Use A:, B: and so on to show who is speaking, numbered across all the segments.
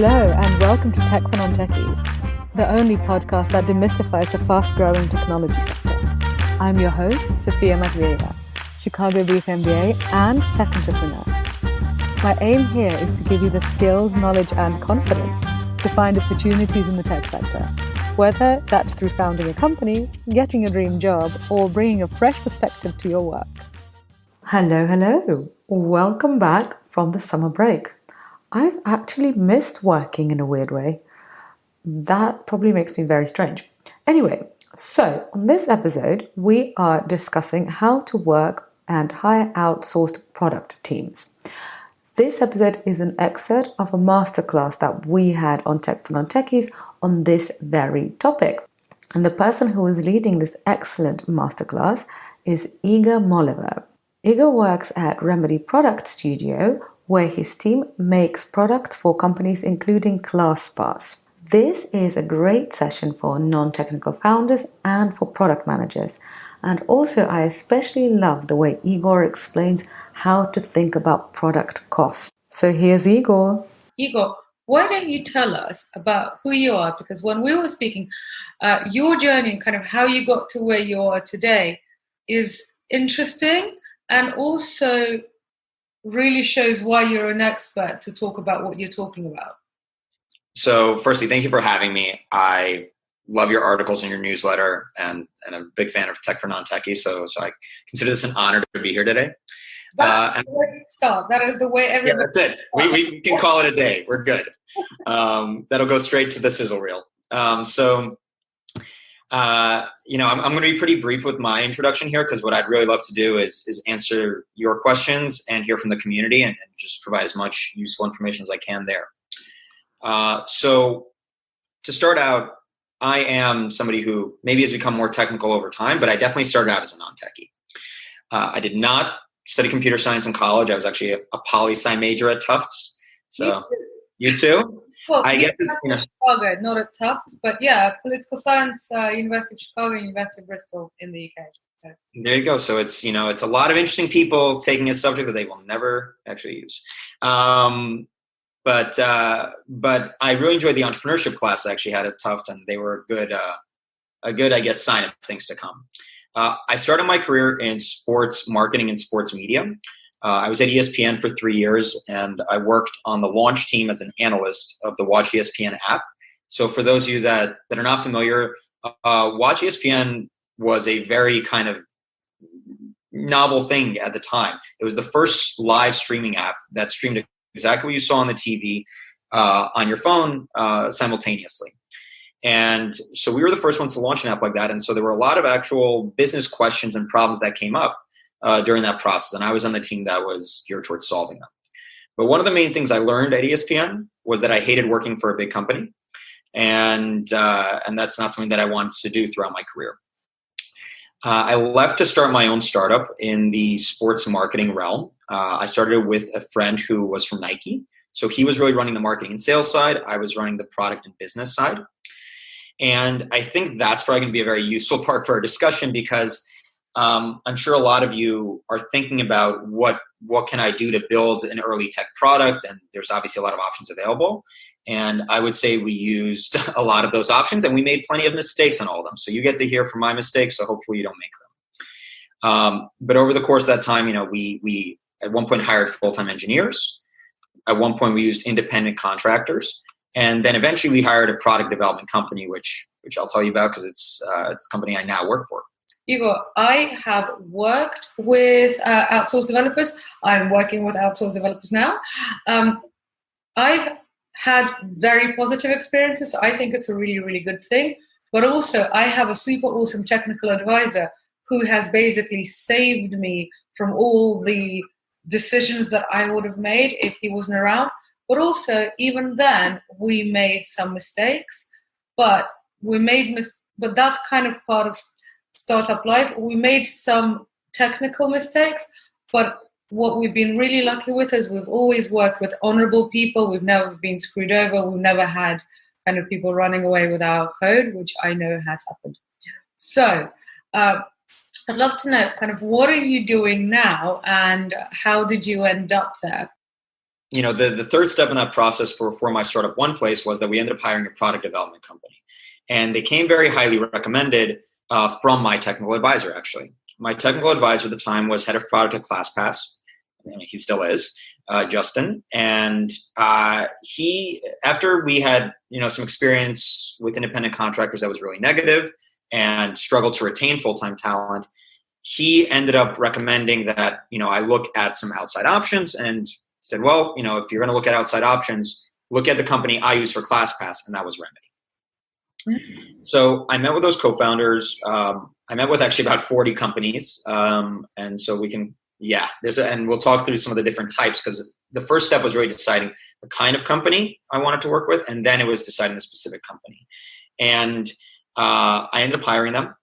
A: Hello and welcome to Tech for Non-Techies, the only podcast that demystifies the fast-growing technology sector. I'm your host, Sophia Matveeva, Chicago-based MBA and tech entrepreneur. My aim here is to give you the skills, knowledge and confidence to find opportunities in the tech sector, whether that's through founding a company, getting a dream job, or bringing a fresh perspective to your work. Hello. Welcome back from the summer break. I've actually missed working in a weird way. That probably makes me very strange. Anyway, so on this episode, we are discussing how to work and hire outsourced product teams. This episode is an excerpt of a masterclass that we had on Tech for Non-Techies on this very topic. And the person who is leading this excellent masterclass is Igor Moliver. Igor works at Remedy Product Studio, where his team makes products for companies including ClassPass. This is a great session for non-technical founders and for product managers. And also, I especially love the way Igor explains how to think about product cost. So here's Igor.
B: Igor, why don't you tell us about who you are? Because when we were speaking, your journey and kind of how you got to where you are today is interesting and also really shows why you're an expert to talk about what you're talking about.
C: So firstly, thank you for having me. I love your articles and your newsletter, and I'm a big fan of Tech for Non-Techies, so I consider this an honor to be here today.
B: That's the way to start. That is the way everybody...
C: Yeah, that's it. We can call it a day. We're good. That'll go straight to the sizzle reel. I'm going to be pretty brief with my introduction here because what I'd really love to do is answer your questions and hear from the community and just provide as much useful information as I can there. So to start out, I am somebody who maybe has become more technical over time, but I definitely started out as a non-techie. I did not study computer science in college. I was actually a poli-sci major at Tufts. So you too?
B: Well,
C: I guess it's,
B: Chicago, not at Tufts, but yeah, political science, University of Chicago, University of Bristol in the UK. So.
C: There you go. So it's a lot of interesting people taking a subject that they will never actually use. But I really enjoyed the entrepreneurship class I actually had at Tufts, and they were a good, I guess, sign of things to come. I started my career in sports marketing and sports media. I was at ESPN for 3 years, and I worked on the launch team as an analyst of the Watch ESPN app. So for those of you that are not familiar, Watch ESPN was a very kind of novel thing at the time. It was the first live streaming app that streamed exactly what you saw on the TV on your phone simultaneously. And so we were the first ones to launch an app like that. And so there were a lot of actual business questions and problems that came up during that process. And I was on the team that was geared towards solving them. But one of the main things I learned at ESPN was that I hated working for a big company. And that's not something that I wanted to do throughout my career. I left to start my own startup in the sports marketing realm. I started with a friend who was from Nike. So he was really running the marketing and sales side. I was running the product and business side. And I think that's probably going to be a very useful part for our discussion because I'm sure a lot of you are thinking about what can I do to build an early tech product, and there's obviously a lot of options available. And I would say we used a lot of those options, and we made plenty of mistakes on all of them. So you get to hear from my mistakes, so hopefully you don't make them. But over the course of that time, we at one point hired full-time engineers. At one point, we used independent contractors. And then eventually we hired a product development company, which I'll tell you about because it's the company I now work for.
B: Igor, I have worked with outsourced developers. I'm working with outsourced developers now. I've had very positive experiences. So I think it's a really, really good thing. But also, I have a super awesome technical advisor who has basically saved me from all the decisions that I would have made if he wasn't around. But also, even then, we made some mistakes. But that's kind of part of startup life. We made some technical mistakes, but what we've been really lucky with is we've always worked with honorable people. We've never been screwed over. We've never had kind of people running away with our code, which I know has happened. So I'd love to know kind of what are you doing now and how did you end up there?
C: the third step in that process for my startup One Place was that we ended up hiring a product development company. And they came very highly recommended from my technical advisor, actually. My technical advisor at the time was head of product at ClassPass. He still is, Justin. And he, after we had, some experience with independent contractors that was really negative and struggled to retain full-time talent, he ended up recommending that, I look at some outside options and said, well, if you're going to look at outside options, look at the company I use for ClassPass, and that was Remedy. Mm-hmm. So I met with those co-founders. I met with actually about 40 companies. And so we can, and we'll talk through some of the different types, because the first step was really deciding the kind of company I wanted to work with. And then it was deciding the specific company. And I ended up hiring them.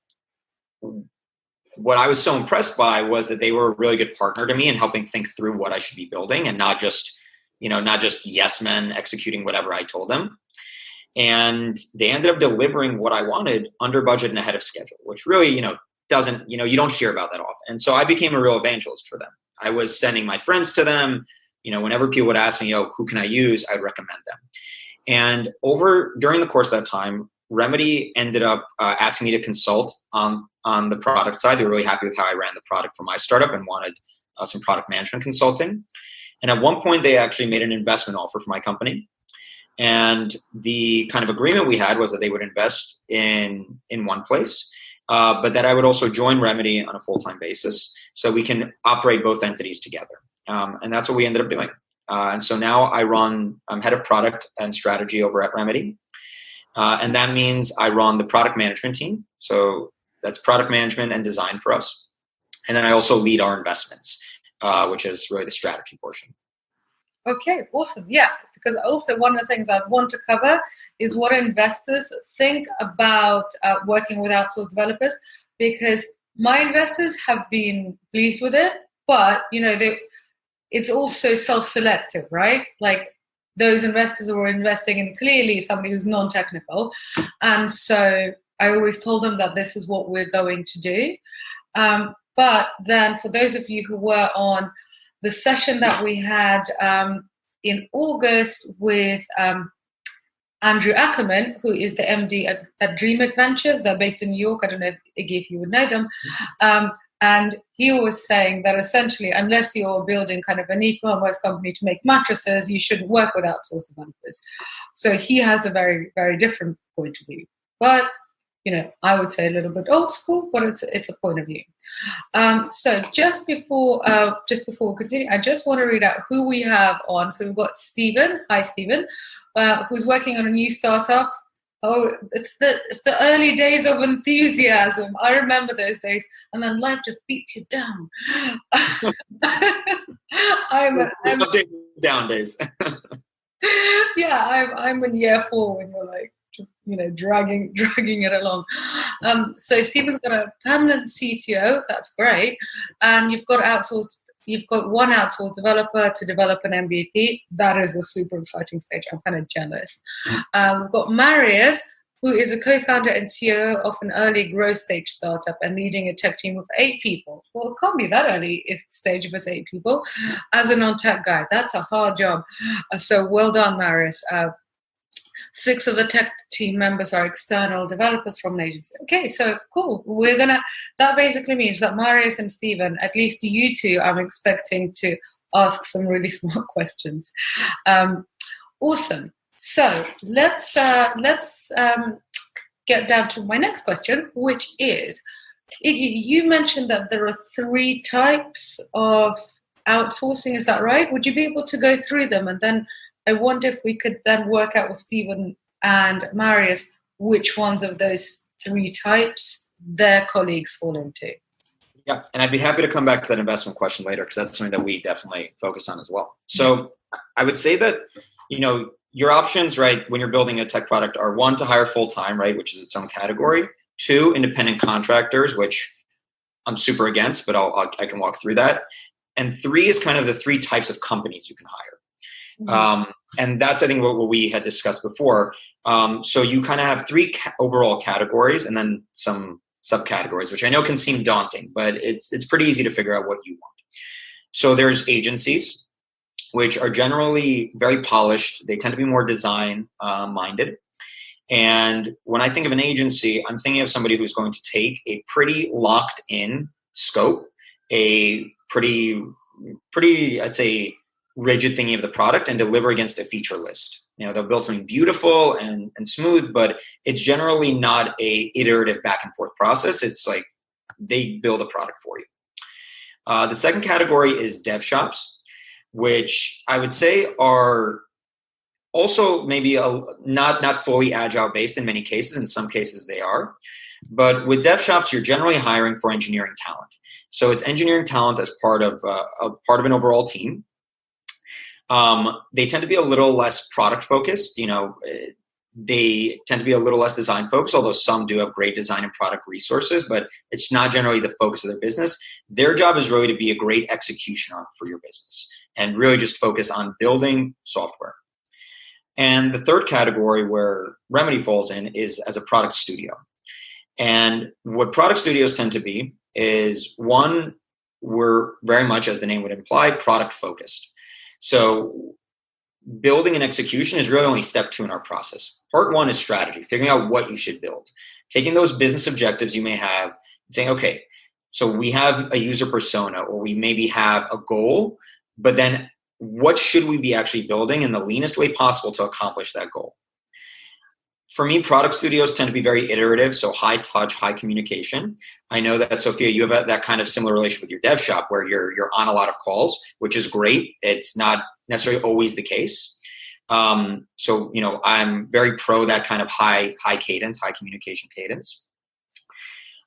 C: What I was so impressed by was that they were a really good partner to me in helping think through what I should be building, and not just yes men executing whatever I told them. And they ended up delivering what I wanted under budget and ahead of schedule, which really, doesn't, you don't hear about that often. And so I became a real evangelist for them. I was sending my friends to them. Whenever people would ask me, who can I use? I'd recommend them. And during the course of that time, Remedy ended up asking me to consult on the product side. They were really happy with how I ran the product for my startup and wanted some product management consulting. And at one point, they actually made an investment offer for my company. And the kind of agreement we had was that they would invest in One Place, but that I would also join Remedy on a full-time basis so we can operate both entities together. And that's what we ended up doing. And so now I'm head of product and strategy over at Remedy. And that means I run the product management team. So that's product management and design for us. And then I also lead our investments, which is really the strategy portion.
B: Okay, awesome. Yeah, because also one of the things I want to cover is what investors think about working with outsourced developers, because my investors have been pleased with it, but, it's also self-selective, right? Like, those investors who are investing in clearly somebody who's non-technical. And so I always told them that this is what we're going to do. But then for those of you who were on the session that we had in August with Andrew Ackerman, who is the MD at Dream Adventures, they're based in New York. I don't know, Iggy, if you would know them. And he was saying that essentially, unless you're building kind of an e-commerce company to make mattresses, you shouldn't work with outsourced developers. So he has a very, very different point of view. But, I would say a little bit old school, but it's a point of view. So just before we continue, I just want to read out who we have on. So we've got Stephen. Hi, Stephen, who's working on a new startup. Oh, it's the early days of enthusiasm. I remember those days, and then life just beats you down. I'm
C: down days.
B: Yeah, I'm in year 4 when you're like just dragging it along. So Stephen's got a permanent CTO. That's great, and you've got one outsourced developer to develop an MVP. That is a super exciting stage. I'm kind of jealous. We've got Marius, who is a co-founder and CEO of an early growth stage startup and leading a tech team of 8 people. Well, it can't be that early stage if it's 8 people. As a non-tech guy, that's a hard job. So well done, Marius. 6 of the tech team members are external developers from an agency. Okay, so cool. That basically means that Marius and Stephen, at least you two, I'm expecting to ask some really smart questions. Awesome. So let's get down to my next question, which is, Iggy, you mentioned that there are 3 types of outsourcing. Is that right? Would you be able to go through them? And then I wonder if we could then work out with Stephen and Marius which ones of those 3 types their colleagues fall into.
C: Yeah, and I'd be happy to come back to that investment question later, because that's something that we definitely focus on as well. So I would say that, your options, right, when you're building a tech product are 1, to hire full-time, right, which is its own category. 2, independent contractors, which I'm super against, but I can walk through that. And 3 is kind of the 3 types of companies you can hire. Mm-hmm. And that's, I think, what we had discussed before. So you kind of have 3 overall categories and then some subcategories, which I know can seem daunting, but it's pretty easy to figure out what you want. So there's agencies. which are generally very polished. They tend to be more design minded. And when I think of an agency, I'm thinking of somebody who's going to take a pretty locked in scope, a pretty, I'd say, rigid thinking of the product and deliver against a feature list. They'll build something beautiful and smooth, but it's generally not a iterative back and forth process. It's like they build a product for you. The second category is dev shops, which I would say are also maybe not fully agile based in many cases. In some cases they are. But with dev shops, you're generally hiring for engineering talent. So it's engineering talent as part of an overall team. They tend to be a little less product focused. They tend to be a little less design focused, although some do have great design and product resources, but it's not generally the focus of their business. Their job is really to be a great executioner for your business and really just focus on building software. And the third category where Remedy falls in is as a product studio. And what product studios tend to be is, one, we're very much, as the name would imply, product focused. So building and execution is really only step 2 in our process. Part 1 is strategy, figuring out what you should build, taking those business objectives you may have and saying, okay, so we have a user persona, or we maybe have a goal, but then what should we be actually building in the leanest way possible to accomplish that goal? For me, product studios tend to be very iterative, so high touch, high communication. I know that, Sophia, you have that kind of similar relationship with your dev shop where you're on a lot of calls, which is great. It's not necessarily always the case. So I'm very pro that kind of high cadence, high communication cadence.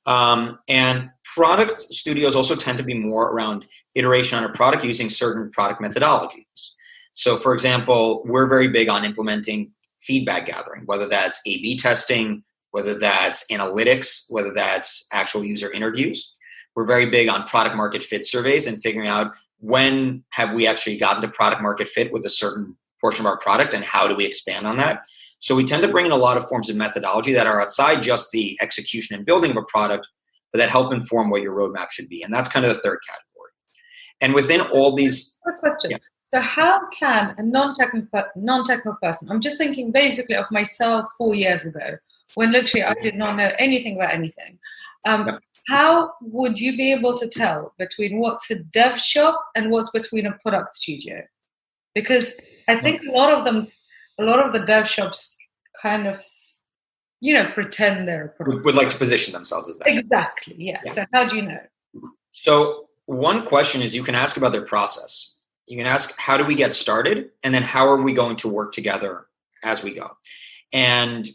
C: And product studios also tend to be more around iteration on a product using certain product methodologies. So, for example, we're very big on implementing feedback gathering, whether that's A/B testing, whether that's analytics, whether that's actual user interviews. We're very big on product market fit surveys and figuring out when have we actually gotten to product market fit with a certain portion of our product and how do we expand on that. So we tend to bring in a lot of forms of methodology that are outside just the execution and building of a product, but that help inform what your roadmap should be. And that's kind of the third category. And within all these...
B: Quick question.
C: Yeah.
B: So how can a non-technical person, I'm just thinking basically of myself 4 years ago, when literally I did not know anything about anything. How would you be able to tell between what's a dev shop and what's between a product studio? Because I think a lot of the dev shops kind of, pretend they're a product.
C: Would like to position themselves as that.
B: Exactly, yes. Yeah. So how do you know?
C: So one question is, you can ask about their process. You can ask, how do we get started? And then how are we going to work together as we go? And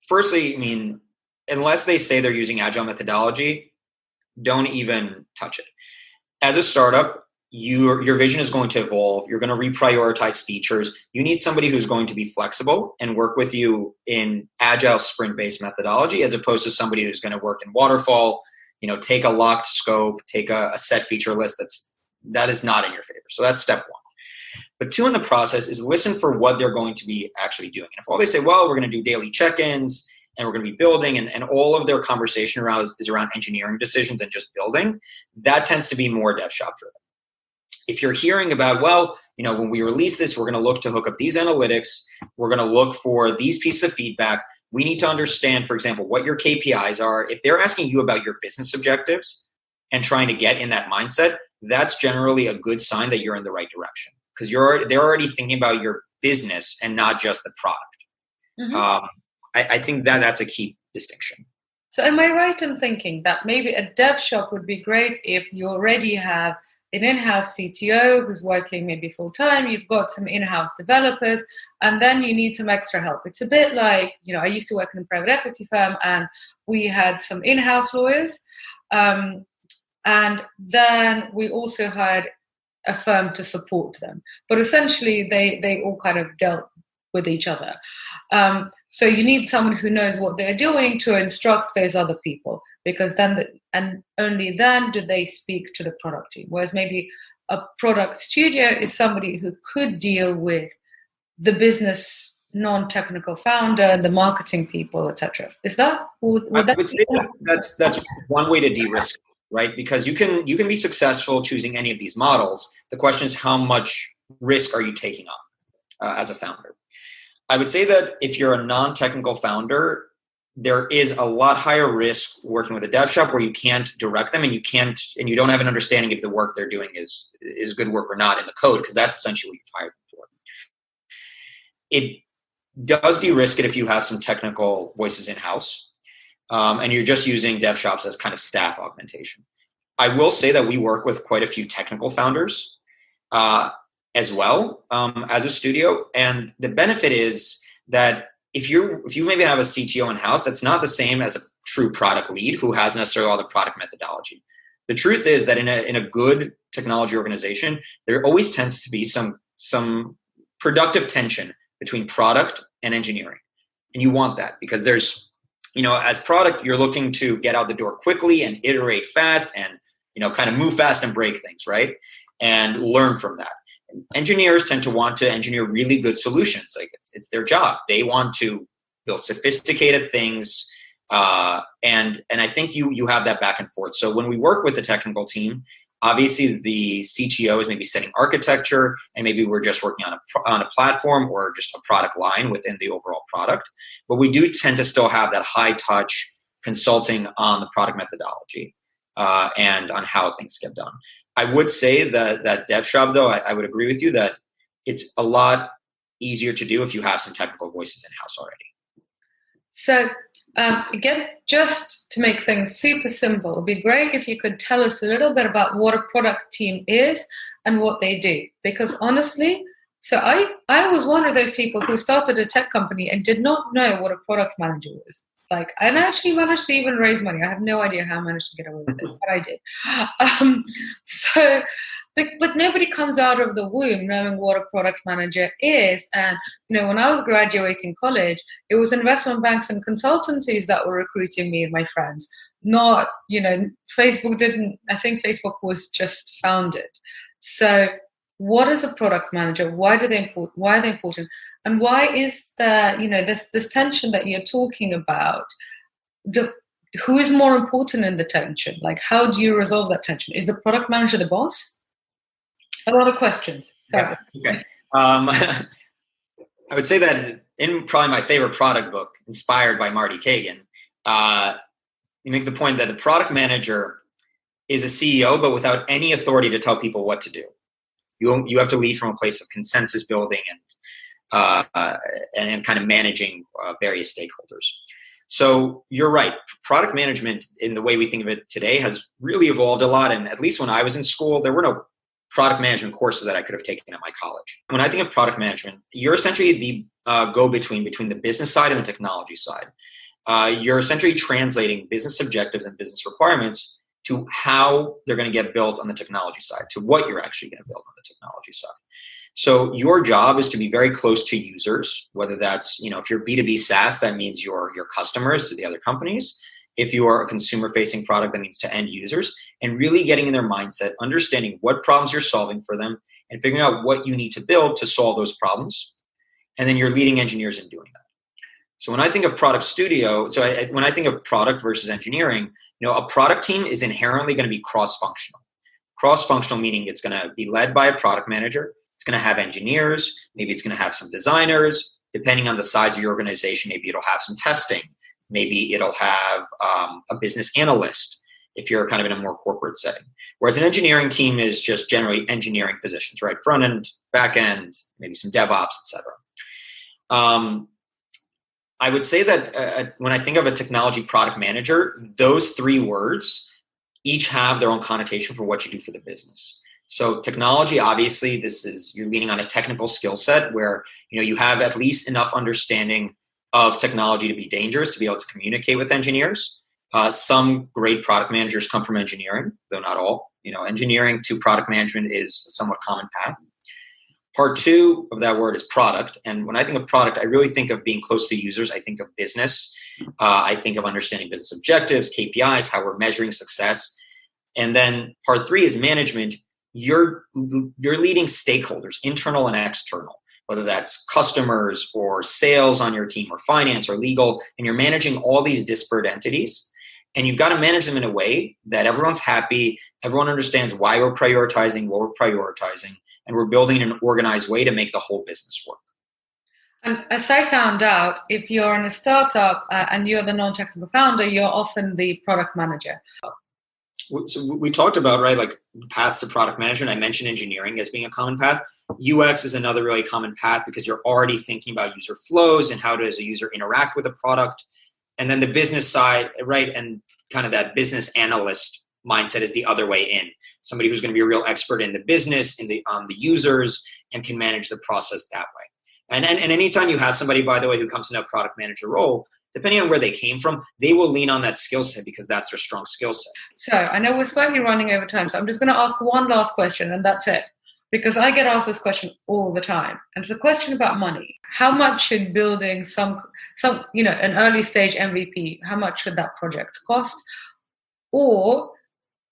C: firstly, unless they say they're using agile methodology, don't even touch it. As a startup, your vision is going to evolve. You're going to reprioritize features. You need somebody who's going to be flexible and work with you in agile sprint-based methodology, as opposed to somebody who's going to work in waterfall, take a locked scope, take a set feature list that is not in your favor. So that's step 1. But 2 in the process is listen for what they're going to be actually doing. And if all they say, well, we're going to do daily check-ins and we're going to be building, and all of their conversation is around engineering decisions and just building, that tends to be more dev shop driven. If you're hearing about, when we release this, we're going to look to hook up these analytics, we're going to look for these pieces of feedback, we need to understand, for example, what your KPIs are. If they're asking you about your business objectives and trying to get in that mindset, that's generally a good sign that you're in the right direction, because they're already thinking about your business and not just the product. Mm-hmm. I think that's a key distinction.
B: So am I right in thinking that maybe a dev shop would be great if you already have an in-house CTO who's working maybe full-time, you've got some in-house developers, and then you need some extra help? It's a bit like, I used to work in a private equity firm, and we had some in-house lawyers, and then we also hired a firm to support them. But essentially, they all kind of dealt with each other. So you need someone who knows what they're doing to instruct those other people, because then and only then do they speak to the product team. Whereas maybe a product studio is somebody who could deal with the business non-technical founder, the marketing people, etc. Is that?
C: That's one way to de-risk. right? Because you can be successful choosing any of these models. The question is, how much risk are you taking on as a founder? I would say that if you're a non-technical founder, there is a lot higher risk working with a dev shop where you can't direct them and you don't have an understanding if the work they're doing is good work or not in the code, because that's essentially what you've hired them for. It does de-risk it if you have some technical voices in-house, and you're just using dev shops as kind of staff augmentation. I will say that we work with quite a few technical founders as well as a studio, and the benefit is that if you maybe have a CTO in-house, that's not the same as a true product lead who has necessarily all the product methodology. The truth is that in a good technology organization, there always tends to be some productive tension between product and engineering. And you want that because there's, as product, you're looking to get out the door quickly and iterate fast and, kind of move fast and break things, right? And learn from that. Engineers tend to want to engineer really good solutions. Like it's their job. They want to build sophisticated things. And I think you have that back and forth. So when we work with the technical team, obviously the CTO is maybe setting architecture, and maybe we're just working on a platform or just a product line within the overall product. But we do tend to still have that high touch consulting on the product methodology and on how things get done. I would say that dev shop, though, I would agree with you that it's a lot easier to do if you have some technical voices in-house already.
B: So again, just to make things super simple, it'd be great if you could tell us a little bit about what a product team is and what they do. Because honestly, so I was one of those people who started a tech company and did not know what a product manager was. Like, I actually managed to even raise money. I have no idea how I managed to get away with it, but I did. But nobody comes out of the womb knowing what a product manager is. And, when I was graduating college, it was investment banks and consultancies that were recruiting me and my friends. Not, Facebook didn't, I think Facebook was just founded. So what is a product manager? Why are they important? And why is there, this tension that you're talking about? Who is more important in the tension? Like, how do you resolve that tension? Is the product manager the boss? A lot of questions. Sorry.
C: Yeah, okay. I would say that in probably my favorite product book, inspired by Marty Kagan, he makes the point that the product manager is a CEO, but without any authority to tell people what to do. You have to lead from a place of consensus building and kind of managing various stakeholders. So you're right. Product management, in the way we think of it today, has really evolved a lot. And at least when I was in school, there were no product management courses that I could have taken at my college. When I think of product management, you're essentially the go-between between the business side and the technology side. You're essentially translating business objectives and business requirements to how they're going to get built on the technology side, to what you're actually going to build on the technology side. So your job is to be very close to users, whether that's, if you're B2B SaaS, that means your customers, the other companies. If you are a consumer-facing product, that means to end users, and really getting in their mindset, understanding what problems you're solving for them, and figuring out what you need to build to solve those problems. And then you're leading engineers in doing that. So when I think of product studio, when I think of product versus engineering, a product team is inherently going to be cross-functional. Cross-functional meaning it's going to be led by a product manager. It's going to have engineers. Maybe it's going to have some designers. Depending on the size of your organization, maybe it'll have some testing. Maybe it'll have a business analyst if you're kind of in a more corporate setting. Whereas an engineering team is just generally engineering positions, right? Front end, back end, maybe some DevOps, etc. I would say that when I think of a technology product manager, those three words each have their own connotation for what you do for the business. So technology, obviously, you're leaning on a technical skill set where you have at least enough understanding of technology to be dangerous, to be able to communicate with engineers. Some great product managers come from engineering, though not all. Engineering to product management is a somewhat common path. Part two of that word is product. And when I think of product, I really think of being close to users. I think of business. I think of understanding business objectives, KPIs, how we're measuring success. And then part three is management. You're leading stakeholders, internal and external, whether that's customers or sales on your team or finance or legal, and you're managing all these disparate entities. And you've got to manage them in a way that everyone's happy, everyone understands why we're prioritizing, what we're prioritizing, and we're building in an organized way to make the whole business work.
B: And as I found out, if you're in a startup and you're the non-technical founder, you're often the product manager.
C: So we talked about, right, like paths to product management. I mentioned engineering as being a common path. UX is another really common path because you're already thinking about user flows and how does a user interact with a product. And then the business side, right, and kind of that business analyst mindset is the other way in. Somebody who's going to be a real expert in the business, on the users, and can manage the process that way. And anytime you have somebody, by the way, who comes in a product manager role, depending on where they came from, they will lean on that skill set because that's their strong skill set.
B: So I know we're slightly running over time, so I'm just going to ask one last question, and that's it. Because I get asked this question all the time. And it's a question about money. How much should building some an early stage MVP, how much should that project cost? Or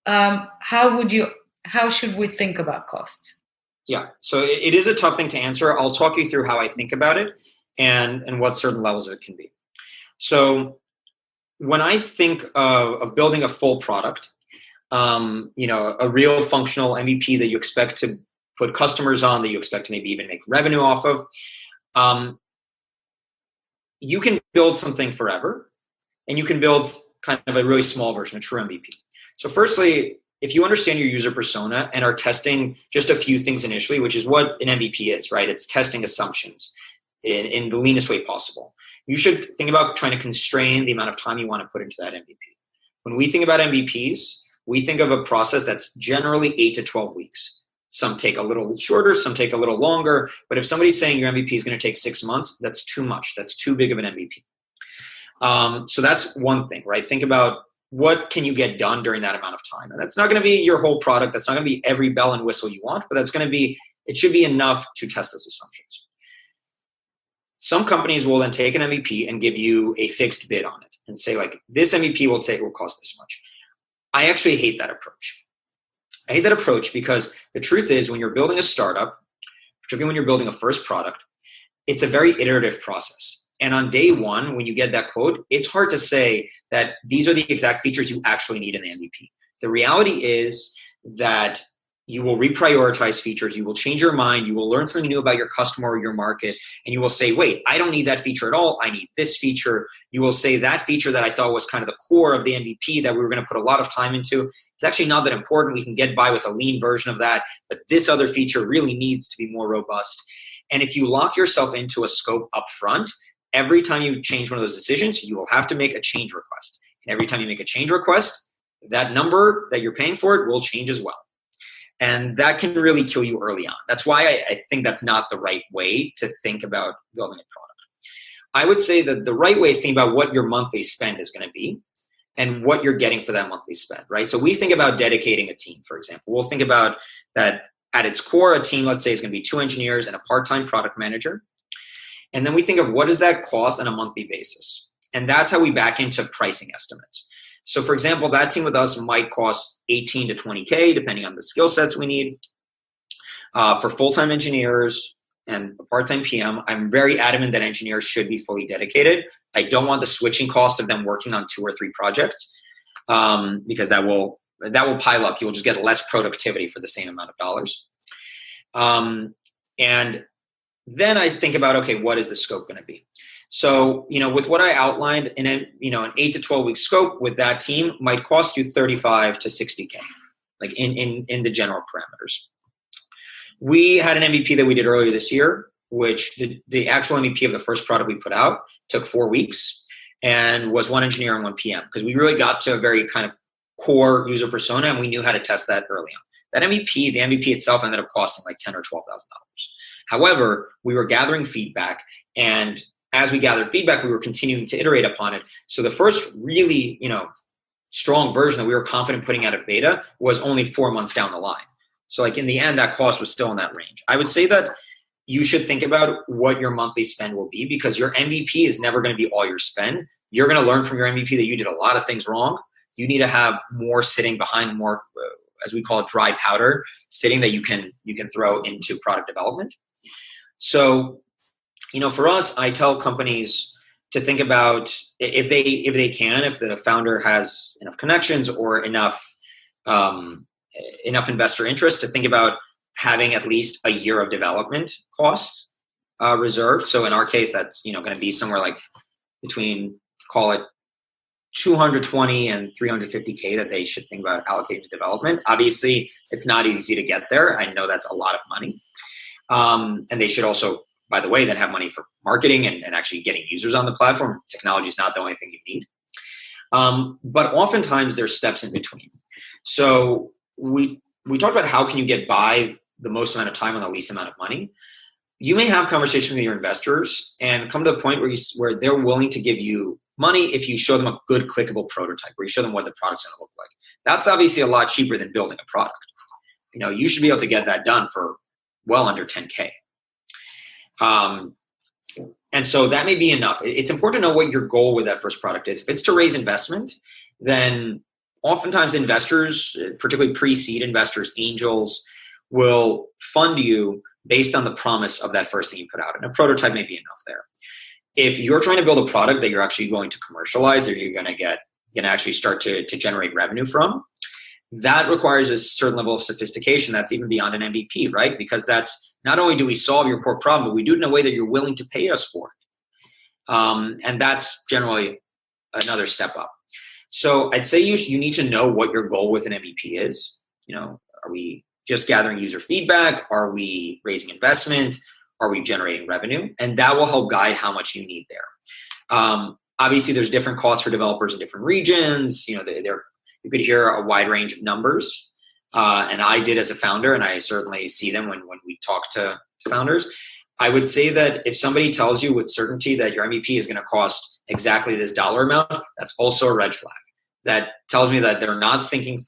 B: how should we think about costs?
C: Yeah, so it is a tough thing to answer. I'll talk you through how I think about it and what certain levels of it can be. So when I think of building a full product, a real functional MVP that you expect to put customers on, that you expect to maybe even make revenue off of, you can build something forever, and you can build kind of a really small version, a true MVP. So firstly, if you understand your user persona and are testing just a few things initially, which is what an MVP is, right? It's testing assumptions in the leanest way possible. You should think about trying to constrain the amount of time you want to put into that MVP. When we think about MVPs, we think of a process that's generally 8 to 12 weeks. Some take a little shorter, some take a little longer. But if somebody's saying your MVP is going to take 6 months, that's too much. That's too big of an MVP. So that's one thing, right? Think about what can you get done during that amount of time. And that's not going to be your whole product. That's not going to be every bell and whistle you want, but it should be enough to test those assumptions. Some companies will then take an MVP and give you a fixed bid on it and say, like, this MVP will cost this much. I actually hate that approach. I hate that approach because the truth is when you're building a startup, particularly when you're building a first product, it's a very iterative process. And on day one, when you get that quote, it's hard to say that these are the exact features you actually need in the MVP. The reality is that you will reprioritize features, you will change your mind, you will learn something new about your customer or your market, and you will say, wait, I don't need that feature at all, I need this feature. You will say that feature that I thought was kind of the core of the MVP that we were going to put a lot of time into, it's actually not that important. We can get by with a lean version of that, but this other feature really needs to be more robust. And if you lock yourself into a scope up front, every time you change one of those decisions, you will have to make a change request. And every time you make a change request, that number that you're paying for it will change as well. And that can really kill you early on. That's why I think that's not the right way to think about building a product. I would say that the right way is think about what your monthly spend is going to be and what you're getting for that monthly spend, right? So we think about dedicating a team, for example. We'll think about that at its core, a team, let's say, is going to be 2 engineers and a part-time product manager. And then we think of what does that cost on a monthly basis. And that's how we back into pricing estimates. So for example, that team with us might cost 18 to 20K, depending on the skill sets we need. For full-time engineers and a part-time PM, I'm very adamant that engineers should be fully dedicated. I don't want the switching cost of them working on 2 or 3 projects because that will pile up. You'll just get less productivity for the same amount of dollars. And then I think about, okay, what is the scope going to be? So, with what I outlined in an 8 to 12 week scope with that team might cost you 35 to 60K, like in the general parameters. We had an MVP that we did earlier this year, which the actual MVP of the first product we put out took 4 weeks and was 1 engineer and 1 PM because we really got to a very kind of core user persona and we knew how to test that early on. That the MVP itself ended up costing like $10,000 or $12,000. However, we were gathering feedback, and as we gathered feedback, we were continuing to iterate upon it. So the first really, strong version that we were confident putting out of beta was only 4 months down the line. So like in the end, that cost was still in that range. I would say that you should think about what your monthly spend will be because your MVP is never going to be all your spend. You're going to learn from your MVP that you did a lot of things wrong. You need to have more sitting behind, more, as we call it, dry powder sitting that you can throw into product development. So, for us, I tell companies to think about if the founder has enough connections or enough investor interest, to think about having at least a year of development costs reserved. So in our case, that's going to be somewhere like between, call it 220 and 350K that they should think about allocating to development. Obviously, it's not easy to get there. I know that's a lot of money. And they should also, by the way, then have money for marketing and actually getting users on the platform. Technology is not the only thing you need. But oftentimes there's steps in between. So we talked about how can you get by the most amount of time on the least amount of money. You may have conversations with your investors and come to the point where they're willing to give you money if you show them a good clickable prototype, where you show them what the product's going to look like. That's obviously a lot cheaper than building a product. You should be able to get that done for well under 10K. And so that may be enough. It's important to know what your goal with that first product is. If it's to raise investment, then oftentimes investors, particularly pre-seed investors, angels, will fund you based on the promise of that first thing you put out. And a prototype may be enough there. If you're trying to build a product that you're actually going to commercialize, or you're going to actually start to generate revenue from, that requires a certain level of sophistication that's even beyond an MVP, right? Because that's not only do we solve your core problem, but we do it in a way that you're willing to pay us for it. And that's generally another step up. So I'd say you need to know what your goal with an MVP is. Are we just gathering user feedback? Are we raising investment? Are we generating revenue? And that will help guide how much you need there. Obviously, there's different costs for developers in different regions. You could hear a wide range of numbers. And I did as a founder, and I certainly see them when we talk to founders. I would say that if somebody tells you with certainty that your MVP is going to cost exactly this dollar amount, that's also a red flag. That tells me that they're not thinking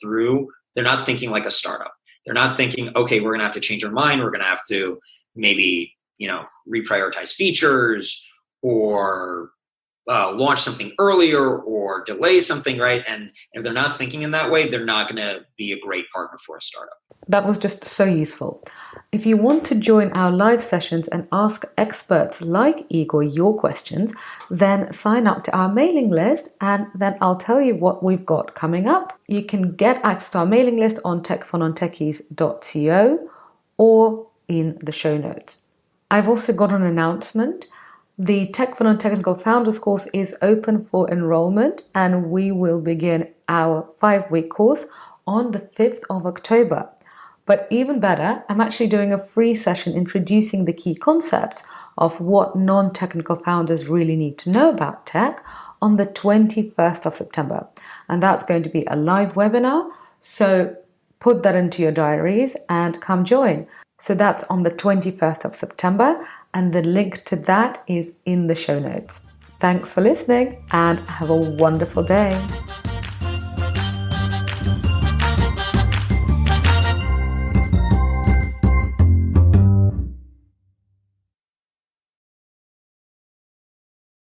C: like a startup. They're not thinking, okay, we're going to have to change our mind. We're going to have to maybe, reprioritize features or launch something earlier or delay something, right? And if they're not thinking in that way, they're not going to be a great partner for a startup.
A: That was just so useful. If you want to join our live sessions and ask experts like Igor your questions, then sign up to our mailing list, and then I'll tell you what we've got coming up. You can get access to our mailing list on techfornontechies.co or in the show notes. I've also got an announcement. The Tech for Non-Technical Founders course is open for enrollment, and we will begin our 5-week course on the 5th of October. But even better, I'm actually doing a free session introducing the key concepts of what non-technical founders really need to know about tech on the 21st of September. And that's going to be a live webinar. So put that into your diaries and come join. So that's on the 21st of September, and the link to that is in the show notes. Thanks for listening and have a wonderful day.